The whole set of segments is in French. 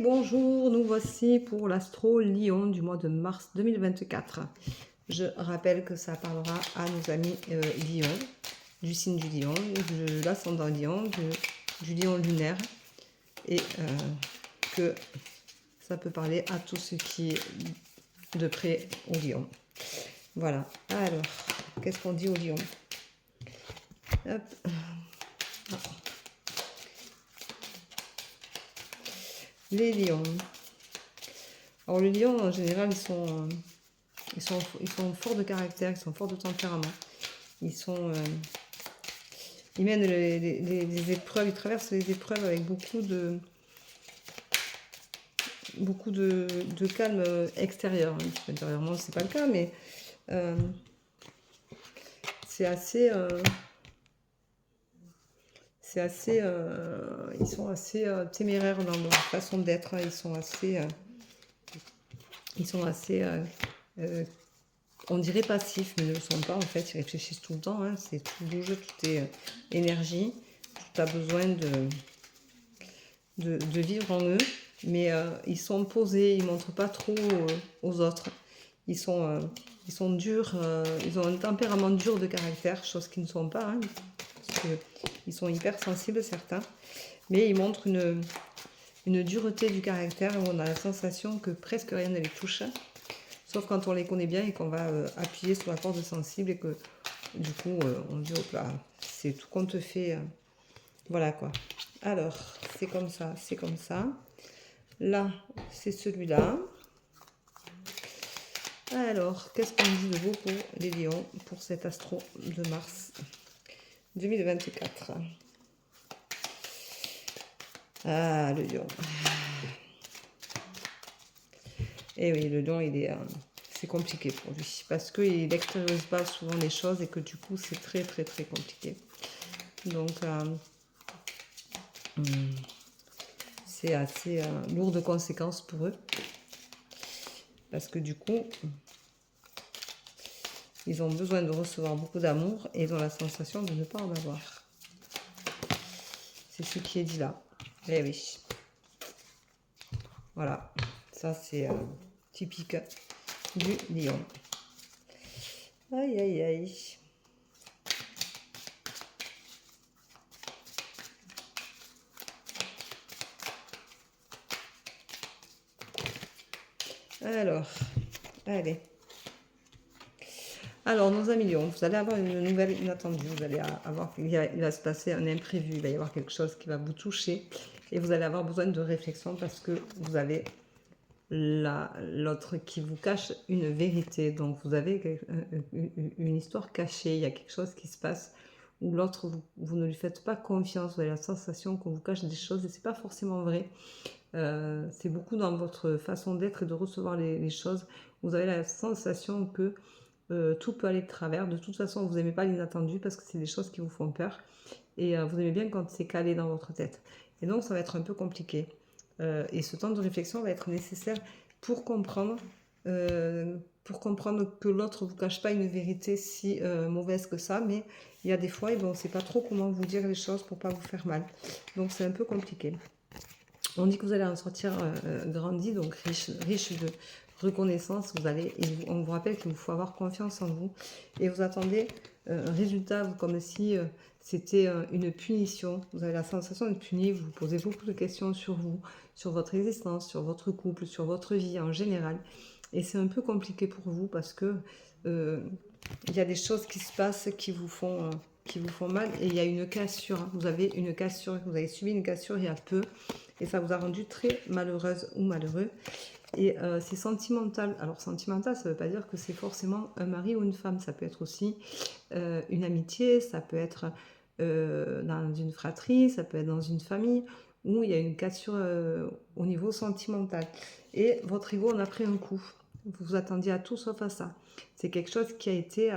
Bonjour, nous voici pour l'Astro Lion du mois de mars 2024. Je rappelle que ça parlera à nos amis Lion, du signe du Lion, de l'ascendant Lion, du Lion lunaire, et que ça peut parler à tout ce qui est de près au Lion. Voilà, alors, qu'est-ce qu'on dit au Lion? Hop. Ah. Les lions. Alors les lions, en général, ils sont forts de caractère, ils sont forts de tempérament. Ils mènent les épreuves, ils traversent les épreuves avec beaucoup de calme extérieur. Intérieurement, c'est pas le cas, mais c'est assez... ils sont assez téméraires dans leur façon d'être. Ils sont assez on dirait passifs, mais ils ne le sont pas en fait. Ils réfléchissent tout le temps. Hein. C'est tout bouge, tout est énergie. Tu as besoin de vivre en eux. Mais ils sont posés, ils ne montrent pas trop aux autres. Ils sont durs, ils ont un tempérament dur de caractère, chose qu'ils ne sont pas. Hein, parce qu'ils sont hyper sensibles certains. Mais ils montrent une dureté du caractère où on a la sensation que presque rien ne les touche. Sauf quand on les connaît bien et qu'on va appuyer sur la corde sensible et que du coup on dit hop là, c'est tout qu'on te fait. Voilà quoi. Alors, c'est comme ça, c'est comme ça. Là, c'est celui-là. Alors, qu'est-ce qu'on dit de beau pour les lions pour cet astro de mars 2024? Ah, le lion. Et oui, le lion, c'est compliqué pour lui. Parce qu'il n'extériorise pas souvent les choses et que du coup, c'est très, très, très compliqué. Donc, c'est assez lourd de conséquences pour eux. Parce que du coup, ils ont besoin de recevoir beaucoup d'amour et ils ont la sensation de ne pas en avoir. C'est ce qui est dit là. Eh oui. Voilà. Ça, c'est typique du lion. Aïe, aïe, aïe. Alors, allez. Alors, nos amis lions, vous allez avoir une nouvelle inattendue. Vous allez avoir, il va se passer un imprévu. Il va y avoir quelque chose qui va vous toucher. Et vous allez avoir besoin de réflexion parce que vous avez l'autre qui vous cache une vérité. Donc, vous avez une histoire cachée. Il y a quelque chose qui se passe où l'autre, vous ne lui faites pas confiance. Vous avez la sensation qu'on vous cache des choses et c'est pas forcément vrai. C'est beaucoup dans votre façon d'être et de recevoir les choses. Vous avez la sensation que tout peut aller de travers. De toute façon, vous n'aimez pas l'inattendu parce que c'est des choses qui vous font peur. Et vous aimez bien quand c'est calé dans votre tête. Et donc, ça va être un peu compliqué. Et ce temps de réflexion va être nécessaire pour comprendre que l'autre ne vous cache pas une vérité si mauvaise que ça. Mais il y a des fois, on ne sait pas trop comment vous dire les choses pour ne pas vous faire mal. Donc, c'est un peu compliqué. On dit que vous allez en sortir grandi, donc riche de reconnaissance. On vous rappelle qu'il vous faut avoir confiance en vous. Et vous attendez un résultat comme si c'était une punition. Vous avez la sensation d'être puni, vous vous posez beaucoup de questions sur vous, sur votre existence, sur votre couple, sur votre vie en général. Et c'est un peu compliqué pour vous parce que il y a des choses qui se passent qui vous font mal et il y a une cassure. Vous avez une cassure, vous avez subi une cassure il y a peu et ça vous a rendu très malheureuse ou malheureux. Et c'est sentimental. Alors sentimental, ça ne veut pas dire que c'est forcément un mari ou une femme. Ça peut être aussi une amitié, ça peut être dans une fratrie, ça peut être dans une famille où il y a une cassure au niveau sentimental. Et votre ego en a pris un coup. Vous vous attendiez à tout sauf à ça. C'est quelque chose qui a été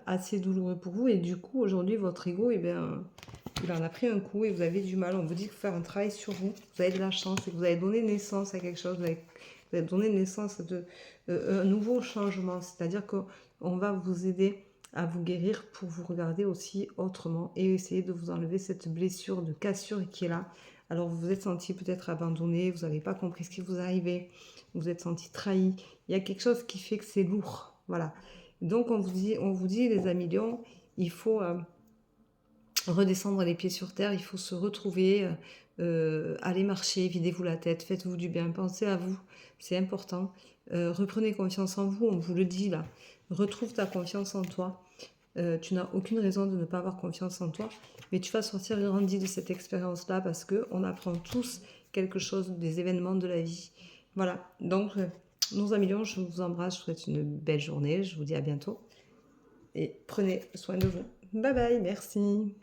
assez douloureux pour vous et du coup aujourd'hui votre ego il en a pris un coup et vous avez du mal. On vous dit qu'il faut faire un travail sur vous. Vous avez de la chance et que vous avez donné naissance à quelque chose. Vous avez donné naissance à un nouveau changement. C'est-à-dire qu'on va vous aider à vous guérir pour vous regarder aussi autrement et essayer de vous enlever cette blessure de cassure qui est là Alors vous vous êtes senti peut-être abandonné, vous n'avez pas compris ce qui vous arrivait, vous vous êtes senti trahi. Il y a quelque chose qui fait que c'est lourd. Voilà. Donc on vous dit les amis lions, il faut redescendre les pieds sur terre, il faut se retrouver, aller marcher, videz-vous la tête, faites-vous du bien, pensez à vous, c'est important. Reprenez confiance en vous, on vous le dit là. Retrouve ta confiance en toi. Tu n'as aucune raison de ne pas avoir confiance en toi, mais tu vas sortir grandi de cette expérience-là parce qu'on apprend tous quelque chose des événements de la vie. Voilà, donc nos amis lions, je vous embrasse, je vous souhaite une belle journée, je vous dis à bientôt et prenez soin de vous. Bye bye, merci.